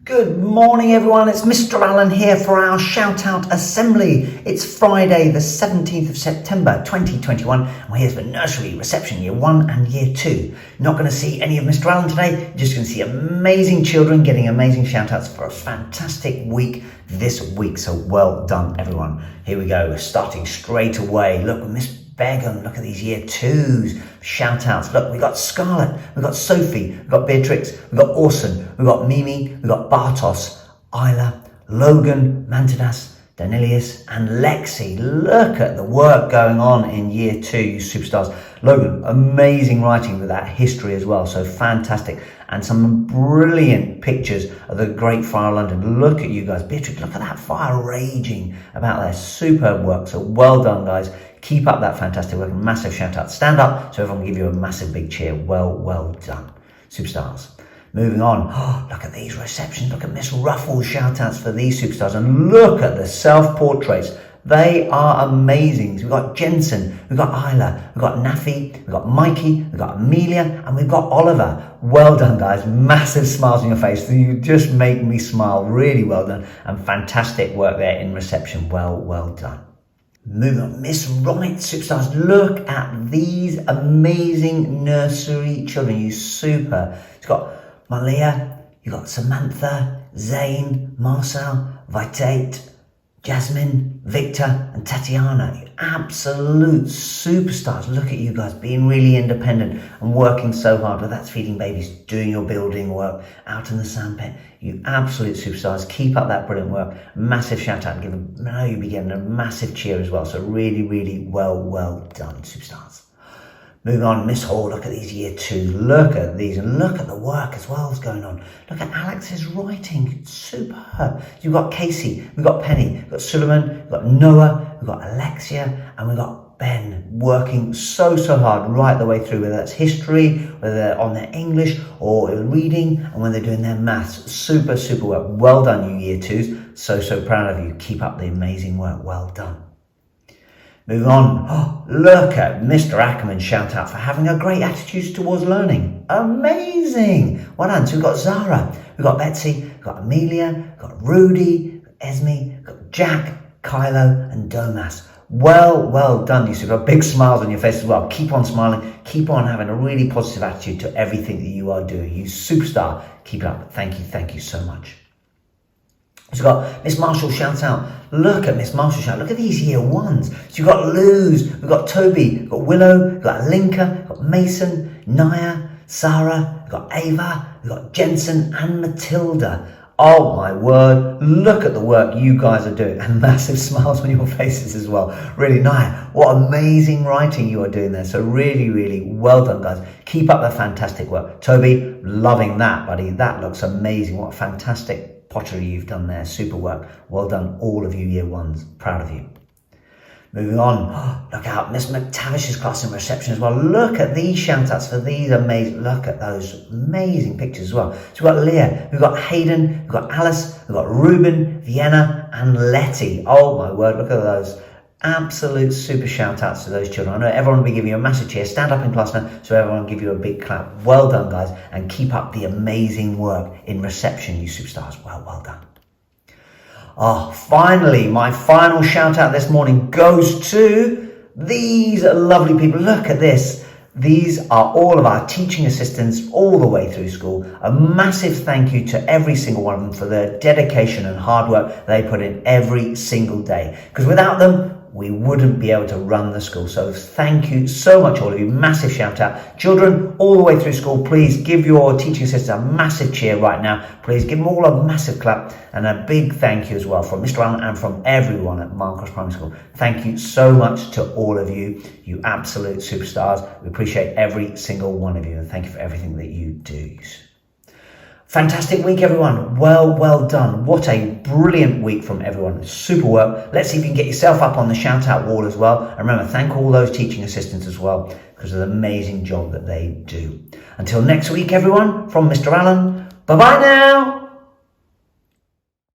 Good morning everyone, it's Mr. Allen here for our shout out assembly. It's Friday the 17th of September 2021 and we're here for nursery reception year 1 and year 2. You're not going to see any of Mr. Allen today, you're just going to see amazing children getting amazing shout outs for a fantastic week this week. So well done everyone. Here we go, we're starting straight away. Look, Miss Begum, look at these year 2s shout outs. Look, we got Scarlett, we got Sophie, we got Beatrix, we got Orson, we got Mimi, we got Bartos, Isla, Logan, Mantidas, Danilius and Lexi. Look at the work going on in year 2, you superstars. Logan, amazing writing with that history as well, so fantastic. And some brilliant pictures of the Great Fire of London. Look at you guys. Beatrix, look at that fire raging about there. Superb work, so well done guys. Keep up that fantastic work. Massive shout out. Stand up so everyone can give you a massive big cheer. Well done. Superstars. Moving on. Oh, look at these receptions. Look at Miss Ruffles shout outs for these superstars. And look at the self-portraits. They are amazing. We've got Jensen, we've got Isla, we've got Nafi, we've got Mikey, we've got Amelia, and we've got Oliver. Well done, guys. Massive smiles on your face. You just make me smile. Really well done. And fantastic work there in reception. Well done. Moving on, Miss Wright superstars, look at these amazing nursery children, you super. It's got Malia, you got Samantha, Zane, Marcel, Vitate, Jasmine, Victor and Tatiana. Absolute superstars. Look at you guys being really independent and working so hard, whether that's feeding babies, doing your building work, out in the sandpit. You absolute superstars. Keep up that brilliant work. Massive shout out and give them, I know you'll be getting a massive cheer as well. So really well done, superstars. Moving on, Miss Hall, look at these year 2. Look at these and look at the work as well as going on. Look at Alex's writing, it's superb. You've got Casey, we've got Penny, we've got Suleiman, we've got Noah, we've got Alexia, and we've got Ben working so hard right the way through, whether that's history, whether they're on their English or reading, and when they're doing their maths. Super work. Well done, you year 2s. So proud of you. Keep up the amazing work. Well done. Moving on, oh, look at Mr. Ackerman shout out for having a great attitude towards learning. Amazing. Well done. So we've got Zara, we've got Betsy, we've got Amelia, we've got Rudy, we've got Esme, we've got Jack, Kylo and Domas. Well done, you super. Big smiles on your face as well. Keep on smiling. Keep on having a really positive attitude to everything that you are doing. You superstar. Keep it up. Thank you so much. So we've got Miss Marshall shout out. Look at Miss Marshall shout. Look at these year 1s. So you've got Luz, we've got Toby, we've got Willow, we've got Alinka, we've got Mason, Naya, Sarah, we've got Ava, we've got Jensen and Matilda. Oh my word, look at the work you guys are doing and massive smiles on your faces as well. Really, Naya, what amazing writing you are doing there. So really well done guys. Keep up the fantastic work. Toby, loving that buddy. That looks amazing. What a fantastic pottery you've done there. Super work. Well done all of you year 1s. Proud of you. Moving on, oh, look out, Miss McTavish's class in reception as well. Look at these shout outs for these amazing, look at those amazing pictures as well. So we've got Leah, we've got Hayden, we've got Alice, we've got Ruben, Vienna and Letty. Oh my word, look at those. Absolute super shout outs to those children. I know everyone will be giving you a massive cheer. Stand up in class now so everyone will give you a big clap. Well done guys, and keep up the amazing work in reception, you superstars. Well done. Oh, finally, my final shout out this morning goes to these lovely people. Look at this. These are all of our teaching assistants all the way through school. A massive thank you to every single one of them for their dedication and hard work they put in every single day. Because without them, we wouldn't be able to run the school. So thank you so much, all of you. Massive shout out. Children, all the way through school, please give your teaching assistants a massive cheer right now. Please give them all a massive clap and a big thank you as well from Mr. Allen and from everyone at Marlon Cross Primary School. Thank you so much to all of you. You absolute superstars. We appreciate every single one of you and thank you for everything that you do. Fantastic week, everyone. Well done. What a brilliant week from everyone. Super work. Let's see if you can get yourself up on the shout out wall as well. And remember, thank all those teaching assistants as well because of the amazing job that they do. Until next week, everyone, from Mr. Allen. Bye-bye now.